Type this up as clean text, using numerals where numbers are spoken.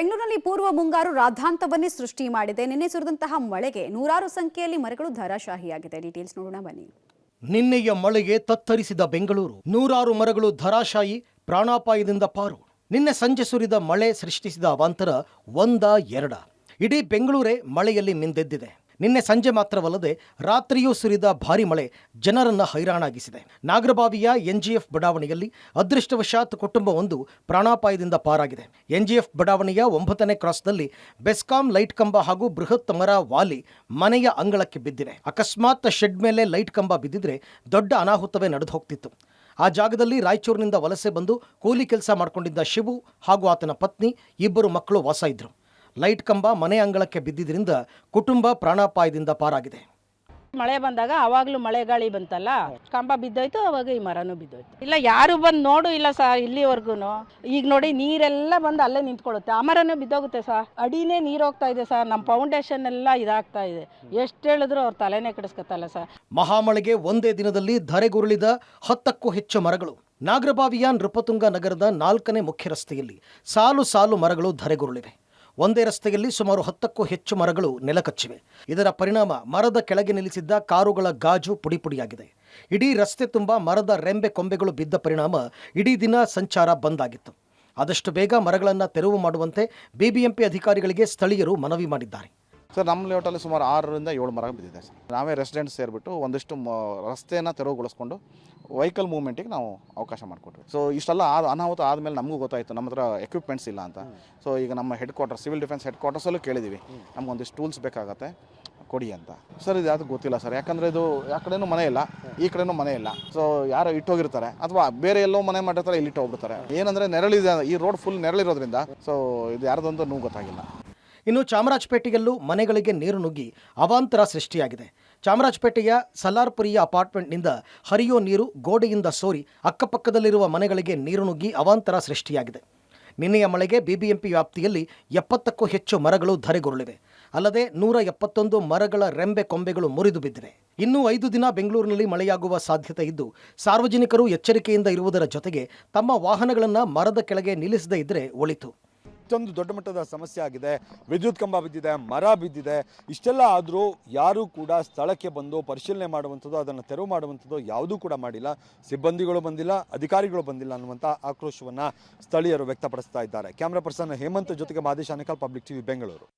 ಬೆಂಗಳೂರಿನಲ್ಲಿ ಪೂರ್ವ ಮುಂಗಾರು ರಾದ್ಧಾಂತವನ್ನೇ ಸೃಷ್ಟಿ ಮಾಡಿದೆ. ನಿನ್ನೆ ಸುರಿದಂತಹ ಮಳೆಗೆ ನೂರಾರು ಸಂಖ್ಯೆಯಲ್ಲಿ ಮರಗಳು ಧರಾಶಾಹಿಯಾಗಿದೆ. ಡೀಟೇಲ್ಸ್ ನೋಡೋಣ ಬನ್ನಿ. ನಿನ್ನೆಯ ಮಳೆಗೆ ತತ್ತರಿಸಿದ ಬೆಂಗಳೂರು, ನೂರಾರು ಮರಗಳು ಧರಾಶಾಯಿ, ಪ್ರಾಣಾಪಾಯದಿಂದ ಪಾರು. ನಿನ್ನೆ ಸಂಜೆ ಸುರಿದ ಮಳೆ ಸೃಷ್ಟಿಸಿದ ಅವಾಂತರ ಒಂದ ಎರಡ, ಇಡೀ ಬೆಂಗಳೂರೇ ಮಳೆಯಲ್ಲಿ ಮಿಂದೆದ್ದಿದೆ. ನಿನ್ನೆ ಸಂಜೆ ಮಾತ್ರವಲ್ಲದೆ ರಾತ್ರಿಯೂ ಸುರಿದ ಭಾರಿ ಮಳೆ ಜನರನ್ನ ಹೈರಾಣಾಗಿಸಿದೆ. ನಾಗರಬಾವಿಯ ಎನ್ಜಿಎಫ್ ಬಡಾವಣೆಯಲ್ಲಿ ಅದೃಷ್ಟವಶಾತ್ ಕುಟುಂಬವೊಂದು ಪ್ರಾಣಾಪಾಯದಿಂದ ಪಾರಾಗಿದೆ. ಎನ್ಜಿಎಫ್ ಬಡಾವಣೆಯ 9ನೇ ಕ್ರಾಸ್ನಲ್ಲಿ ಬೆಸ್ಕಾಂ ಲೈಟ್ ಕಂಬ ಹಾಗೂ ಬೃಹತ್ ಮರ ವಾಲಿ ಮನೆಯ ಅಂಗಳಕ್ಕೆ ಬಿದ್ದಿದೆ. ಅಕಸ್ಮಾತ್ ಶೆಡ್ ಮೇಲೆ ಲೈಟ್ ಕಂಬ ಬಿದ್ದಿದ್ರೆ ದೊಡ್ಡ ಅನಾಹುತವೇ ನಡೆದು ಹೋಗ್ತಿತ್ತು. ಆ ಜಾಗದಲ್ಲಿ ರಾಯಚೂರಿನಿಂದ ವಲಸೆ ಬಂದು ಕೂಲಿ ಕೆಲಸ ಮಾಡಿಕೊಂಡಿದ್ದ ಶಿವು ಹಾಗೂ ಆತನ ಪತ್ನಿ, ಇಬ್ಬರು ಮಕ್ಕಳು ವಾಸ ಇದ್ರು. ಲೈಟ್ ಕಂಬ ಮನೆ ಅಂಗಳಕ್ಕೆ ಬಿದ್ದಿದ್ದರಿಂದ ಕುಟುಂಬ ಪ್ರಾಣಾಪಾಯದಿಂದ ಪಾರಾಗಿದೆ. ಮಳೆ ಬಂದಾಗ ಅವಾಗಲೂ ಮಳೆ ಗಾಳಿ ಬಂತಲ್ಲ, ಕಂಬ ಬಿದ್ದೋಯ್ತು, ಅವಾಗ ಈ ಮರನೂ ಬಿದ್ದೋಯ್ತು. ಇಲ್ಲ ಯಾರು ಬಂದು ನೋಡು ಇಲ್ಲ ಸರ್ ಇಲ್ಲಿವರೆಗೂ. ಈಗ ನೋಡಿ ನೀರೆಲ್ಲ ಬಂದು ಅಲ್ಲೇ ನಿಂತ್ಕೊಳ್ಳುತ್ತೆ, ಆ ಮರನೂ ಬಿದ್ದೋಗುತ್ತೆ ಸರ್. ಅಡಿನೇ ನೀರು ಹೋಗ್ತಾ ಇದೆ ಸರ್, ನಮ್ಮ ಫೌಂಡೇಶನ್ ಎಲ್ಲ ಇದಾಗ್ತಾ ಇದೆ. ಎಷ್ಟು ಹೇಳಿದ್ರು ಅವ್ರ ತಲೆನೇ ಕೆಡಿಸ್ಕೊತಲ್ಲ ಸರ್. ಮಹಾಮಳೆಗೆ ಒಂದೇ ದಿನದಲ್ಲಿ ಧರೆಗುರುಳಿದ 10ಕ್ಕೂ ಹೆಚ್ಚು ಮರಗಳು. ನಾಗರಬಾವಿಯ ನೃಪತುಂಗ ನಗರದ 4ನೇ ಮುಖ್ಯ ರಸ್ತೆಯಲ್ಲಿ ಸಾಲು ಸಾಲು ಮರಗಳು ಧರೆಗುರುಳಿವೆ. ಒಂದೇ ರಸ್ತೆಯಲ್ಲಿ ಸುಮಾರು 10ಕ್ಕೂ ಹೆಚ್ಚು ಮರಗಳು ನೆಲಕಚ್ಚಿವೆ. ಇದರ ಪರಿಣಾಮ ಮರದ ಕೆಳಗೆ ನಿಲ್ಲಿಸಿದ್ದ ಕಾರುಗಳ ಗಾಜು ಪುಡಿಪುಡಿಯಾಗಿದೆ. ಇಡೀ ರಸ್ತೆ ತುಂಬ ಮರದ ರೆಂಬೆ ಕೊಂಬೆಗಳು ಬಿದ್ದ ಪರಿಣಾಮ ಇಡೀ ದಿನ ಸಂಚಾರ ಬಂದ್ ಆಗಿತ್ತು. ಆದಷ್ಟು ಬೇಗ ಮರಗಳನ್ನು ತೆರವು ಮಾಡುವಂತೆ ಬಿಬಿಎಂಪಿ ಅಧಿಕಾರಿಗಳಿಗೆ ಸ್ಥಳೀಯರು ಮನವಿ ಮಾಡಿದ್ದಾರೆ. ಸರ್, ನಮ್ಮ ಲೇಔಟಲ್ಲಿ ಸುಮಾರು 6ರಿಂದ 7 ಮರ ಬಿದ್ದಿದೆ ಸರ್. ನಾವೇ ರೆಸಿಡೆಂಟ್ಸ್ ಸೇರಿಬಿಟ್ಟು ಒಂದಿಷ್ಟು ರಸ್ತೆಯನ್ನು ತೆರವುಗೊಳಿಸ್ಕೊಂಡು ವೆಹಿಕಲ್ ಮೂವ್ಮೆಂಟಿಗೆ ನಾವು ಅವಕಾಶ ಮಾಡಿಕೊಟ್ವಿ. ಸೊ ಇಷ್ಟೆಲ್ಲ ಅನಾಹುತ ಆದಮೇಲೆ ನಮಗೂ ಗೊತ್ತಾಯಿತು ನಮ್ಮ ಹತ್ರ ಎಕ್ವಿಪ್ಮೆಂಟ್ಸ್ ಇಲ್ಲ ಅಂತ. ಸೊ ಈಗ ನಮ್ಮ head quarter, civil defence head ಕ್ವಾರ್ಟರ್ಸಲ್ಲೂ ಕೇಳಿದ್ದೀವಿ, ನಮಗೊಂದಿಷ್ಟು ಟೂಲ್ಸ್ ಬೇಕಾಗತ್ತೆ ಕೊಡಿ ಅಂತ. ಸರ್ ಇದು ಯಾವುದು ಗೊತ್ತಿಲ್ಲ ಸರ್, ಯಾಕಂದರೆ ಇದು ಆ ಕಡೆನೂ ಮನೆ ಇಲ್ಲ, ಈ ಕಡೆನೂ ಮನೆ ಇಲ್ಲ. ಸೊ ಯಾರೋ ಇಟ್ಟೋಗಿರ್ತಾರೆ ಅಥವಾ ಬೇರೆ ಎಲ್ಲೋ ಮನೆ ಮಾಡಿರ್ತಾರೆ, ಇಲ್ಲಿ ಇಟ್ಟೋಗ್ಬಿಡ್ತಾರೆ. ಏನಂದರೆ ನೆರಳಿದೆ, ಈ ರೋಡ್ ಫುಲ್ ನೆರಳಿರೋದ್ರಿಂದ ಸೊ ಇದು ಯಾರ್ದಂತ ನೂ ಗೊತ್ತಾಗಿಲ್ಲ. ಇನ್ನು ಚಾಮರಾಜಪೇಟೆಯಲ್ಲೂ ಮನೆಗಳಿಗೆ ನೀರು ನುಗ್ಗಿ ಅವಾಂತರ ಸೃಷ್ಟಿಯಾಗಿದೆ. ಚಾಮರಾಜಪೇಟೆಯ ಸಲಾರ್ಪುರಿಯ ಅಪಾರ್ಟ್ಮೆಂಟ್ನಿಂದ ಹರಿಯೋ ನೀರು ಗೋಡೆಯಿಂದ ಸೋರಿ ಅಕ್ಕಪಕ್ಕದಲ್ಲಿರುವ ಮನೆಗಳಿಗೆ ನೀರು ನುಗ್ಗಿ ಅವಾಂತರ ಸೃಷ್ಟಿಯಾಗಿದೆ. ನಿನ್ನೆಯ ಮಳೆಗೆ ಬಿಬಿಎಂಪಿ ವ್ಯಾಪ್ತಿಯಲ್ಲಿ 70ಕ್ಕೂ ಹೆಚ್ಚು ಮರಗಳು ಧರೆಗುರುಳಿವೆ. ಅಲ್ಲದೆ 171 ಮರಗಳ ರೆಂಬೆ ಕೊಂಬೆಗಳು ಮುರಿದು ಬಿದ್ದಿವೆ. ಇನ್ನೂ 5 ದಿನ ಬೆಂಗಳೂರಿನಲ್ಲಿ ಮಳೆಯಾಗುವ ಸಾಧ್ಯತೆ ಇದ್ದು, ಸಾರ್ವಜನಿಕರು ಎಚ್ಚರಿಕೆಯಿಂದ ಇರುವುದರ ಜೊತೆಗೆ ತಮ್ಮ ವಾಹನಗಳನ್ನು ಮರದ ಕೆಳಗೆ ನಿಲ್ಲಿಸದೇ ಇದ್ದರೆ ಒಳಿತು. ಇಷ್ಟೊಂದು ದೊಡ್ಡ ಮಟ್ಟದ ಸಮಸ್ಯೆ ಆಗಿದೆ. ವಿದ್ಯುತ್ ಕಂಬ ಬಿದ್ದಿದೆ, ಮರ ಬಿದ್ದಿದೆ. ಇಷ್ಟೆಲ್ಲ ಆದರೂ ಯಾರೂ ಕೂಡ ಸ್ಥಳಕ್ಕೆ ಬಂದು ಪರಿಶೀಲನೆ ಮಾಡುವಂಥದ್ದು, ಅದನ್ನು ತೆರವು ಮಾಡುವಂಥದ್ದು ಯಾವುದೂ ಕೂಡ ಮಾಡಿಲ್ಲ. ಸಿಬ್ಬಂದಿಗಳು ಬಂದಿಲ್ಲ, ಅಧಿಕಾರಿಗಳು ಬಂದಿಲ್ಲ ಅನ್ನುವಂಥ ಆಕ್ರೋಶವನ್ನು ಸ್ಥಳೀಯರು ವ್ಯಕ್ತಪಡಿಸ್ತಾ ಇದ್ದಾರೆ. ಕ್ಯಾಮ್ರಾ ಪರ್ಸನ್ ಹೇಮಂತ್ ಜೊತೆಗೆ ಮಾದೇಶ್ ಆನೇಕಲ್, ಪಬ್ಲಿಕ್ ಟಿವಿ, ಬೆಂಗಳೂರು.